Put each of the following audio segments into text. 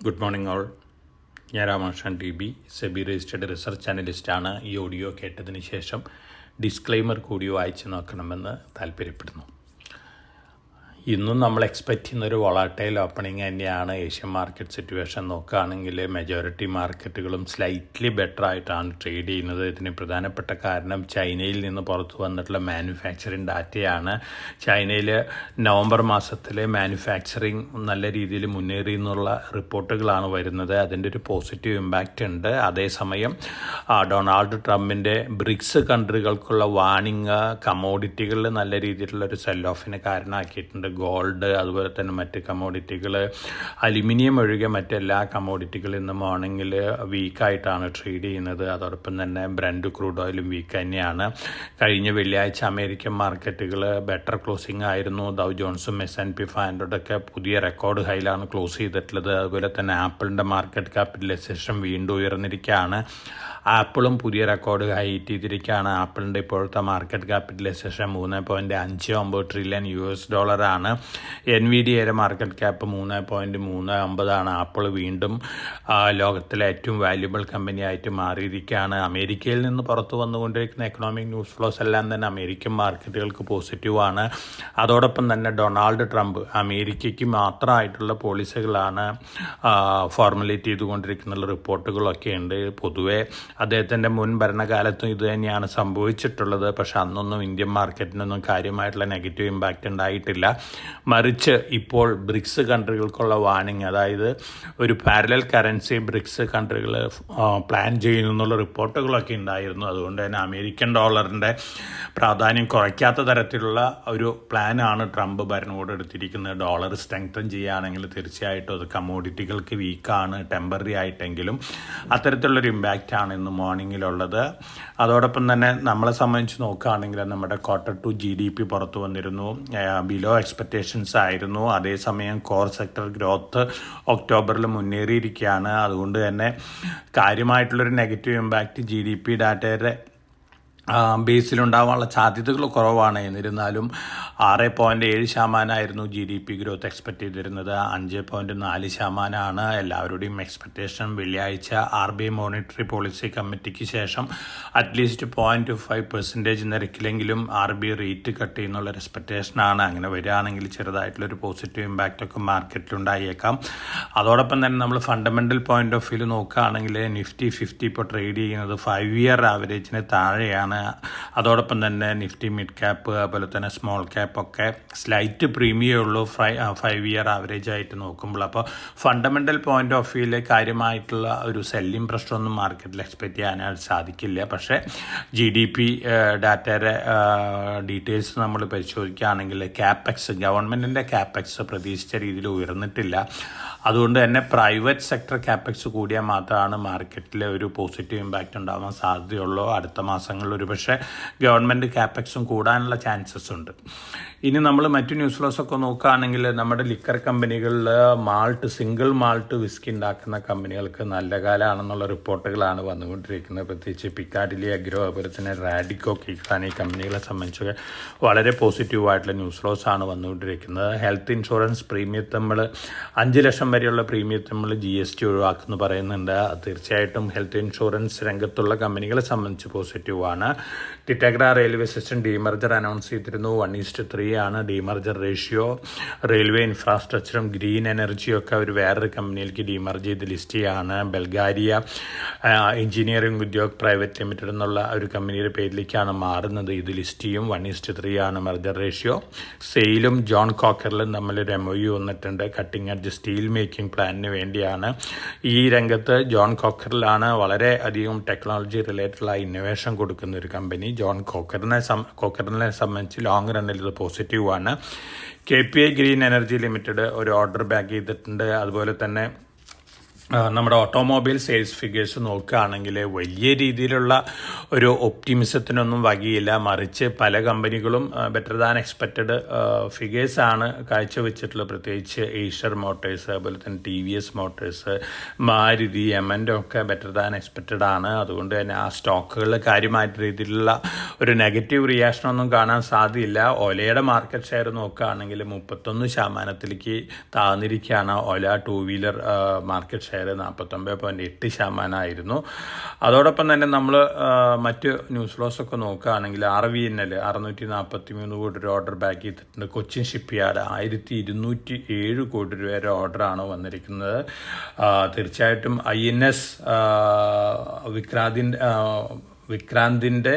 Good morning all. ഞാൻ Ramakrishnan T SEBI registered research അനലിസ്റ്റാണ്. ഈ ഓഡിയോ കേട്ടതിന് ശേഷം ഡിസ്ക്ലെയിമർ കൂടി വായിച്ച് നോക്കണമെന്ന് താല്പര്യപ്പെടുന്നു. ഇന്നും നമ്മൾ എക്സ്പെക്റ്റ് ചെയ്യുന്നൊരു വോളാറ്റൈൽ ഓപ്പണിംഗ് തന്നെയാണ്. ഏഷ്യൻ മാർക്കറ്റ് സിറ്റുവേഷൻ നോക്കുകയാണെങ്കിൽ മെജോറിറ്റി മാർക്കറ്റുകളും സ്ലൈറ്റ്ലി ബെറ്റർ ആയിട്ടാണ് ട്രേഡ് ചെയ്യുന്നത്. ഇതിന് പ്രധാനപ്പെട്ട കാരണം ചൈനയിൽ നിന്ന് പുറത്തു വന്നിട്ടുള്ള മാനുഫാക്ചറിങ് ഡാറ്റയാണ്. ചൈനയിൽ നവംബർ മാസത്തിലെ മാനുഫാക്ചറിങ് നല്ല രീതിയിൽ മുന്നേറി എന്നുള്ള റിപ്പോർട്ടുകളാണ് വരുന്നത്. അതിൻ്റെ ഒരു പോസിറ്റീവ് ഇമ്പാക്റ്റ് ഉണ്ട്. അതേസമയം ഡൊണാൾഡ് ട്രംപിൻ്റെ ബ്രിക്സ് കൺട്രികൾക്കുള്ള വാണിംഗ് കമോഡിറ്റികളിൽ നല്ല രീതിയിലുള്ള ഒരു സെൽ ഓഫിന് കാരണമാക്കിയിട്ടുണ്ട്. ഗോൾഡ്, അതുപോലെ തന്നെ മറ്റ് കമോഡിറ്റികൾ, അലുമിനിയം ഒഴികെ മറ്റെല്ലാ കമോഡിറ്റികളും ഇന്ന് മോർണിംഗിൽ വീക്കായിട്ടാണ് ട്രേഡ് ചെയ്യുന്നത്. അതോടൊപ്പം തന്നെ ബ്രന്റ് ക്രൂഡ് ഓയിലും വീക്ക് തന്നെയാണ്. കഴിഞ്ഞ വെള്ളിയാഴ്ച അമേരിക്കൻ മാർക്കറ്റുകൾ ബെറ്റർ ക്ലോസിംഗ് ആയിരുന്നു. ഡൗ ജോൺസും S&P 500 പുതിയ റെക്കോർഡ് ഹൈയിലാണ് ക്ലോസ് ചെയ്തിട്ടുള്ളത്. അതുപോലെ തന്നെ ആപ്പിളിൻ്റെ മാർക്കറ്റ് ക്യാപിറ്റലൈസേഷൻ വീണ്ടും ഉയർന്നിരിക്കുകയാണ്. ആപ്പിളും പുതിയ റെക്കോർഡ് ഹൈറ്റ് ചെയ്തിരിക്കുകയാണ്. ആപ്പിളിൻ്റെ ഇപ്പോഴത്തെ മാർക്കറ്റ് ക്യാപിറ്റലൈസേഷൻ $3.59 ട്രില്യൺ ആണ്. NVIDIAയുടെ മാർക്കറ്റ് ക്യാപ്പ് 3.39 ആപ്പിൾ വീണ്ടും ലോകത്തിലെ ഏറ്റവും വാല്യുബിൾ കമ്പനി ആയിട്ട് മാറിയിരിക്കുകയാണ്. അമേരിക്കയിൽ നിന്ന് പുറത്തു വന്നുകൊണ്ടിരിക്കുന്ന എക്കണോമിക് ന്യൂസ് ഫ്ലോസ് എല്ലാം തന്നെ അമേരിക്കൻ മാർക്കറ്റുകൾക്ക് പോസിറ്റീവാണ്. അതോടൊപ്പം തന്നെ ഡൊണാൾഡ് ട്രംപ് അമേരിക്കയ്ക്ക് മാത്രമായിട്ടുള്ള പോളിസികളാണ് ഫോർമുലേറ്റ് ചെയ്തുകൊണ്ടിരിക്കുന്ന റിപ്പോർട്ടുകളൊക്കെ ഉണ്ട്. പൊതുവെ അദ്ദേഹത്തിൻ്റെ മുൻ ഭരണകാലത്തും ഇത് തന്നെയാണ് സംഭവിച്ചിട്ടുള്ളത്. പക്ഷെ അന്നൊന്നും ഇന്ത്യൻ മാർക്കറ്റിനൊന്നും കാര്യമായിട്ടുള്ള നെഗറ്റീവ് ഇമ്പാക്റ്റ് ഉണ്ടായിട്ടില്ല. മറിച്ച് ഇപ്പോൾ ബ്രിക്സ് കൺട്രികൾക്കുള്ള വാണിംഗ്, അതായത് ഒരു പാരലൽ കറൻസി ബ്രിക്സ് കൺട്രികൾ പ്ലാൻ ചെയ്യുന്നു എന്നുള്ള റിപ്പോർട്ടുകളൊക്കെ ഉണ്ടായിരുന്നു. അതുകൊണ്ട് തന്നെ അമേരിക്കൻ ഡോളറിൻ്റെ പ്രാധാന്യം കുറയ്ക്കാത്ത തരത്തിലുള്ള ഒരു പ്ലാനാണ് ട്രംപ് ഭരണകൂടം എടുത്തിരിക്കുന്നത്. ഡോളർ സ്ട്രെങ്തൻ ചെയ്യുകയാണെങ്കിൽ തീർച്ചയായിട്ടും അത് കമോഡിറ്റികൾക്ക് വീക്കാണ്, ടെമ്പററി ആയിട്ടെങ്കിലും അത്തരത്തിലുള്ളൊരു ഇമ്പാക്റ്റാണ് ഇന്ന് മോർണിംഗിലുള്ളത്. അതോടൊപ്പം തന്നെ നമ്മളെ സംബന്ധിച്ച് നോക്കുകയാണെങ്കിൽ നമ്മുടെ Q2 GDP പുറത്തു വന്നിരുന്നു. ബിലോ എക്സ്പെക്റ്റേഷൻസ് ആയിരുന്നു. അതേസമയം കോർ സെക്ടർ ഗ്രോത്ത് ഒക്ടോബറിൽ മുന്നേറിയിരിക്കുകയാണ്. അതുകൊണ്ട് തന്നെ കാര്യമായിട്ടുള്ളൊരു നെഗറ്റീവ് ഇമ്പാക്റ്റ് GDP ഡാറ്റയുടെ ബേസിലുണ്ടാവാനുള്ള സാധ്യതകൾ കുറവാണ്. എന്നിരുന്നാലും 6.7% GDP ഗ്രോത്ത് എക്സ്പെക്റ്റ് ചെയ്തിരുന്നത്. 5.4% എല്ലാവരുടെയും എക്സ്പെക്റ്റേഷൻ. വെള്ളിയാഴ്ച RBI മോണിറ്ററി പോളിസി കമ്മിറ്റിക്ക് ശേഷം അറ്റ്ലീസ്റ്റ് 0.5% നിരക്കിലെങ്കിലും RBI റേറ്റ് കട്ട് ചെയ്യുന്നുള്ളൊരു എക്സ്പെക്റ്റേഷനാണ്. അങ്ങനെ വരികയാണെങ്കിൽ ചെറുതായിട്ടുള്ളൊരു പോസിറ്റീവ് ഇമ്പാക്റ്റൊക്കെ മാർക്കറ്റിലുണ്ടായേക്കാം. അതോടൊപ്പം തന്നെ നമ്മൾ ഫണ്ടമെൻ്റൽ പോയിന്റ് ഓഫ് വ്യൂ നോക്കുകയാണെങ്കിൽ Nifty 50 ഇപ്പോൾ ട്രേഡ് ചെയ്യുന്നത് 5 ഇയർ ആവറേജിന് താഴെയാണ്. അതോടൊപ്പം തന്നെ നിഫ്റ്റി മിഡ് ക്യാപ്പ്, അതുപോലെ തന്നെ സ്മോൾ ക്യാപ്പ് ഒക്കെ സ്ലൈറ്റ് പ്രീമിയേ ഉള്ളൂ 5 ഇയർ ആവറേജ് ആയിട്ട് നോക്കുമ്പോൾ. അപ്പോൾ ഫണ്ടമെൻ്റൽ പോയിന്റ് ഓഫ് വ്യൂവിൽ കാര്യമായിട്ടുള്ള ഒരു സെല്ലിംഗ് പ്രശ്നമൊന്നും മാർക്കറ്റിൽ എക്സ്പെക്റ്റ് ചെയ്യാനായിട്ട് സാധിക്കില്ല. പക്ഷേ GDP ഡാറ്റയുടെ ഡീറ്റെയിൽസ് നമ്മൾ പരിശോധിക്കുകയാണെങ്കിൽ ഗവൺമെൻറ്റിൻ്റെ ക്യാപെക്സ് പ്രതീക്ഷിച്ച രീതിയിൽ ഉയർന്നിട്ടില്ല. അതുകൊണ്ട് തന്നെ പ്രൈവറ്റ് സെക്ടർ ക്യാപെക്സ് കൂടിയാൽ മാത്രമാണ് മാർക്കറ്റിൽ ഒരു പോസിറ്റീവ് ഇമ്പാക്റ്റ് ഉണ്ടാകാൻ സാധ്യതയുള്ളൂ. അടുത്ത മാസങ്ങളിൽ ഒരു പക്ഷേ ഗവൺമെൻറ് ക്യാപെക്സും കൂടാനുള്ള ചാൻസസ് ഉണ്ട്. ഇനി നമ്മൾ മറ്റു ന്യൂസ് ഫ്ലോസൊക്കെ നോക്കുകയാണെങ്കിൽ നമ്മുടെ ലിക്കർ കമ്പനികളിൽ സിംഗിൾ മാൾട്ട് വിസ്കി ഉണ്ടാക്കുന്ന കമ്പനികൾക്ക് നല്ല കാലമാണെന്നുള്ള റിപ്പോർട്ടുകളാണ് വന്നുകൊണ്ടിരിക്കുന്നത്. പ്രത്യേകിച്ച് പിക്കാഡിലി അഗ്രോ, അതുപോലെ തന്നെ റാഡിക്കോ, കിസാൻ ഈ കമ്പനികളെ സംബന്ധിച്ചൊക്കെ വളരെ പോസിറ്റീവായിട്ടുള്ള ന്യൂസ് ഫ്ലോസ് ആണ് വന്നുകൊണ്ടിരിക്കുന്നത്. ഹെൽത്ത് ഇൻഷുറൻസ് പ്രീമിയത്തിൽ നമ്മൾ 5 ലക്ഷം വരെയുള്ള പ്രീമിയത്തിൽ നമ്മൾ GST ഒഴിവാക്കുമെന്ന് പറയുന്നുണ്ട്. തീർച്ചയായിട്ടും ഹെൽത്ത് ഇൻഷുറൻസ് രംഗത്തുള്ള കമ്പനികളെ സംബന്ധിച്ച് പോസിറ്റീവാണ്. ടിറ്റഗ്ര റെയിൽവേ സ്റ്റേഷൻ ഡീമർജർ അനൗൺസ് ചെയ്തിരുന്നു. 1:3 ആണ് ഡീമർജർ റേഷ്യോ. റെയിൽവേ ഇൻഫ്രാസ്ട്രക്ചറും ഗ്രീൻ എനർജിയും ഒക്കെ അവർ വേറൊരു കമ്പനിയിലേക്ക് ഡീമർജ് ചെയ്ത് ലിസ്റ്റ് ചെയ്യുകയാണ്. ബൽഗാരിയ എഞ്ചിനീയറിംഗ് ഉദ്യോഗ് പ്രൈവറ്റ് ലിമിറ്റഡ് എന്നുള്ള ഒരു കമ്പനിയുടെ പേരിലേക്കാണ് മാറുന്നത്. ഇത് ലിസ്റ്റ് ചെയ്യും. 1:3 ആണ് മെർജർ റേഷ്യോ. സെയിലും ജോൺ കോക്കറിലും തമ്മിലൊരു MOU വന്നിട്ടുണ്ട്. കട്ടിംഗ് എഡ്ജ് സ്റ്റീൽ മേക്കിംഗ് പ്ലാനിന് വേണ്ടിയാണ്. ഈ രംഗത്ത് ജോൺ കോക്കറിലാണ് വളരെ അധികം ടെക്നോളജി റിലേറ്റഡുള്ള ഇന്നോവേഷൻ കൊടുക്കുന്ന ഒരു കമ്പനി. ജോൺ കോക്കറിനെ സംബന്ധിച്ച് ലോങ് റണ്ണിൽ ഇത് പോസിറ്റീവാണ്. KPI ഗ്രീൻ എനർജി ലിമിറ്റഡ് ഒരു ഓർഡർ ബാക്ക് ചെയ്തിട്ടുണ്ട്. അതുപോലെ തന്നെ നമ്മുടെ ഓട്ടോമൊബൈൽ സെയിൽസ് ഫിഗേഴ്സ് നോക്കുകയാണെങ്കിൽ വലിയ രീതിയിലുള്ള ഒരു ഒപ്റ്റിമിസത്തിനൊന്നും വകയില്ല. മറിച്ച് പല കമ്പനികളും ബെറ്റർ ദാൻ എക്സ്പെക്റ്റഡ് ഫിഗേഴ്സാണ് കാഴ്ചവെച്ചിട്ടുള്ളത്. പ്രത്യേകിച്ച് ഏഷ്യർ മോട്ടേഴ്സ്, അതുപോലെ തന്നെ TVS മോട്ടേഴ്സ്, മാരുതി, എമൻ്റെ ഒക്കെ ബെറ്റർ ദാൻ എക്സ്പെക്റ്റഡ് ആണ്. അതുകൊണ്ട് തന്നെ ആ സ്റ്റോക്കുകളിൽ കാര്യമായിട്ട് രീതിയിലുള്ള ഒരു നെഗറ്റീവ് റിയാക്ഷനൊന്നും കാണാൻ സാധ്യതയില്ല. ഓലയുടെ മാർക്കറ്റ് ഷെയർ നോക്കുകയാണെങ്കിൽ 31% താഴ്ന്നിരിക്കുകയാണ്. ഓല ടൂ വീലർ മാർക്കറ്റ് ഷെയർ 49.8% അതോടൊപ്പം തന്നെ നമ്മൾ മറ്റ് ന്യൂസ് ലോസ് ഒക്കെ നോക്കുകയാണെങ്കിൽ RVNL 643 കോടി രൂപ ഓർഡർ ബാക്ക് ചെയ്തിട്ടുണ്ട്. കൊച്ചിൻ ഷിപ്പ് യാർഡ് 1207 കോടി രൂപയുടെ ഓർഡറാണ് വന്നിരിക്കുന്നത്. തീർച്ചയായിട്ടും INS വിക്രാന്തിൻ്റെ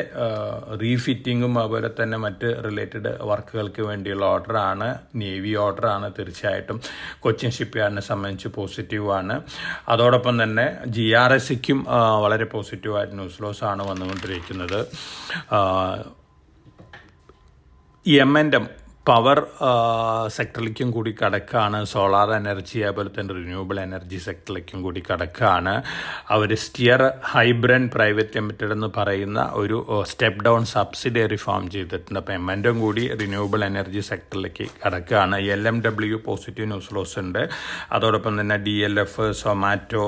റീഫിറ്റിങ്ങും അതുപോലെ തന്നെ മറ്റ് റിലേറ്റഡ് വർക്കുകൾക്ക് വേണ്ടിയുള്ള ഓർഡറാണ്, നേവി ഓർഡറാണ്. തീർച്ചയായിട്ടും കൊച്ചിൻ ഷിപ്പ് യാർഡിനെ സംബന്ധിച്ച് പോസിറ്റീവാണ്. അതോടൊപ്പം തന്നെ GRSക്കും വളരെ പോസിറ്റീവായിട്ട് ന്യൂസ് ലോസ് ആണ് വന്നുകൊണ്ടിരിക്കുന്നത്. എമൻഡം പവർ സെക്ടറിലേക്കും കൂടി കടക്കുകയാണ്. സോളാർ എനർജി അതുപോലെ തന്നെ റിന്യൂവബിൾ എനർജി സെക്ടറിലേക്കും കൂടി കടക്കുകയാണ്. അവർ സ്റ്റിയർ ഹൈബ്രൻ പ്രൈവറ്റ് ലിമിറ്റഡ് എന്ന് പറയുന്ന ഒരു സ്റ്റെപ്പ് ഡൗൺ സബ്സിഡിയറി ഫോം ചെയ്തിട്ടുണ്ട്. അപ്പോൾ എമൻഡും കൂടി റിന്യൂവബിൾ എനർജി സെക്ടറിലേക്ക് കടക്കുകയാണ്. LMW പോസിറ്റീവ് ന്യൂസ് ലോസ് ഉണ്ട്. അതോടൊപ്പം തന്നെ DLF, Zomato,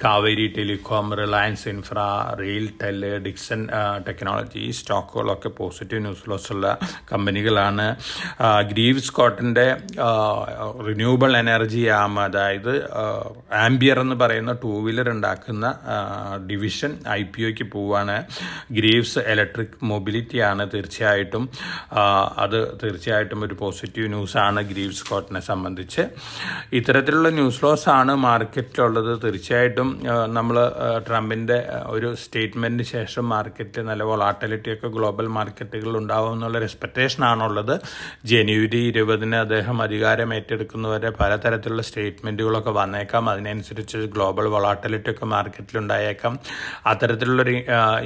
Kaveri telecom, Reliance Infra, RailTel, Dixon technology സ്റ്റോക്കുകളൊക്കെ പോസിറ്റീവ് ന്യൂസ് ലോസ് ഉള്ള കമ്പനികളാണ്. ഗ്രീവ്സ് കോട്ടൻ്റെ റിന്യൂവബിൾ എനർജി ആം, അതായത് ആംബിയർ എന്ന് പറയുന്ന ടൂ വീലർ ഉണ്ടാക്കുന്ന ഡിവിഷൻ IPOയ്ക്ക് പോവുകയാണ്. ഗ്രീവ്സ് ഇലക്ട്രിക് മൊബിലിറ്റിയാണ്. തീർച്ചയായിട്ടും ഒരു പോസിറ്റീവ് ന്യൂസാണ് ഗ്രീവ്സ് കോട്ടനെ സംബന്ധിച്ച്. ഇത്തരത്തിലുള്ള ന്യൂസ് ലോസ് ആണ് മാർക്കറ്റിലുള്ളത്. തീർച്ചയായിട്ടും നമ്മൾ ട്രംപിൻ്റെ ഒരു സ്റ്റേറ്റ്മെൻറ്റിന് ശേഷം മാർക്കറ്റ് നല്ല വോളാറ്റിലിറ്റിയൊക്കെ ഗ്ലോബൽ മാർക്കറ്റുകളിൽ ഉണ്ടാവും എന്നുള്ളൊരു എക്സ്പെക്റ്റേഷനാണുള്ളത്. ജനുവരി 20 അദ്ദേഹം അധികാരം ഏറ്റെടുക്കുന്നവരെ പലതരത്തിലുള്ള സ്റ്റേറ്റ്മെൻറ്റുകളൊക്കെ വന്നേക്കാം. അതിനനുസരിച്ച് ഗ്ലോബൽ വോളാറ്റിലിറ്റി ഒക്കെ മാർക്കറ്റിലുണ്ടായേക്കാം. അത്തരത്തിലുള്ളൊരു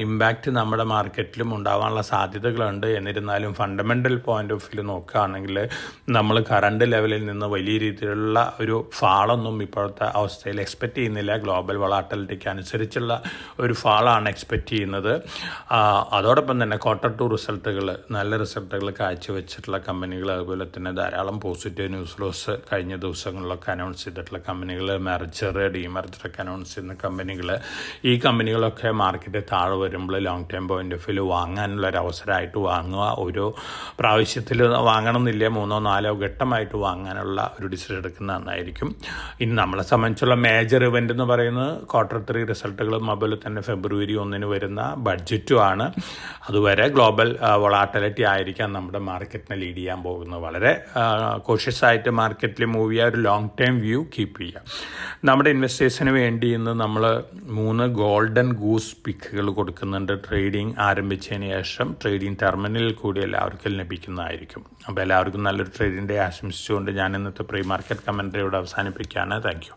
ഇമ്പാക്റ്റ് നമ്മുടെ മാർക്കറ്റിലും ഉണ്ടാവാനുള്ള സാധ്യതകളുണ്ട്. എന്നിരുന്നാലും ഫണ്ടമെൻ്റൽ പോയിന്റ് ഓഫ് വ്യൂ നോക്കുകയാണെങ്കിൽ നമ്മൾ കറണ്ട് ലെവലിൽ നിന്ന് വലിയ രീതിയിലുള്ള ഒരു ഫാളൊന്നും ഇപ്പോഴത്തെ അവസ്ഥയിൽ എക്സ്പെക്റ്റ് ചെയ്യുന്നില്ല. ഗ്ലോബൽ വോളാറ്റിലിറ്റിക്ക് അനുസരിച്ചുള്ള ഒരു ഫാളാണ് എക്സ്പെക്റ്റ് ചെയ്യുന്നത്. അതോടൊപ്പം തന്നെ Q2 റിസൾട്ടുകൾ, നല്ല റിസൾട്ടുകൾ കാഴ്ചവെച്ചിട്ടുള്ള കമ്പനികൾ, അതുപോലെ തന്നെ ധാരാളം പോസിറ്റീവ് ന്യൂസ് ലോസ് കഴിഞ്ഞ ദിവസങ്ങളിലൊക്കെ അനൗൺസ് ചെയ്തിട്ടുള്ള കമ്പനികൾ, മെർജർ, ഡീമെർജറൊക്കെ അനൗൺസ് ചെയ്യുന്ന കമ്പനികൾ, ഈ കമ്പനികളൊക്കെ മാർക്കറ്റ് താഴെ വരുമ്പോൾ long time point of view വാങ്ങാനുള്ളൊരു അവസരമായിട്ട് വാങ്ങുക. ഓരോ പ്രാവശ്യത്തിൽ വാങ്ങണമെന്നില്ല, 3-4 ഘട്ടമായിട്ട് വാങ്ങാനുള്ള ഒരു ഡിസിഷൻ എടുക്കുന്ന നന്നായിരിക്കും. ഇനി നമ്മളെ സംബന്ധിച്ചുള്ള മേജർ ഇവൻ്റ് എന്ന് പറയുന്നത് Q3 റിസൾട്ടുകളും അതുപോലെ തന്നെ February 1 വരുന്ന ബഡ്ജറ്റുമാണ്. അതുവരെ ഗ്ലോബൽ വോളാറ്റിലിറ്റി ആയിരിക്കാം നമ്മുടെ മാർക്കറ്റിനെ ലീഡ് ചെയ്യാൻ പോകുന്നത്. വളരെ കോഷ്യസ് ആയിട്ട് മാർക്കറ്റിൽ മൂവ് ചെയ്യുക, ഒരു ലോങ് ടൈം വ്യൂ കീപ്പ് ചെയ്യുക. നമ്മുടെ ഇൻവെസ്റ്റേഴ്സിന് വേണ്ടി ഇന്ന് നമ്മൾ 3 ഗോൾഡൻ ഗൂസ് പിക്കുകൾ കൊടുക്കുന്നുണ്ട്. ട്രേഡിംഗ് ആരംഭിച്ചതിന് ശേഷം ട്രേഡിംഗ് ടെർമിനലിൽ കൂടി എല്ലാവർക്കും ലഭിക്കുന്നതായിരിക്കും. അപ്പോൾ എല്ലാവർക്കും നല്ലൊരു ട്രേഡിംഗ് ഡേ ആശംസിച്ചുകൊണ്ട് ഞാൻ ഇന്നത്തെ പ്രീ മാർക്കറ്റ് കമൻട്രി ഇവിടെ അവസാനിപ്പിക്കുകയാണ്. Thank you.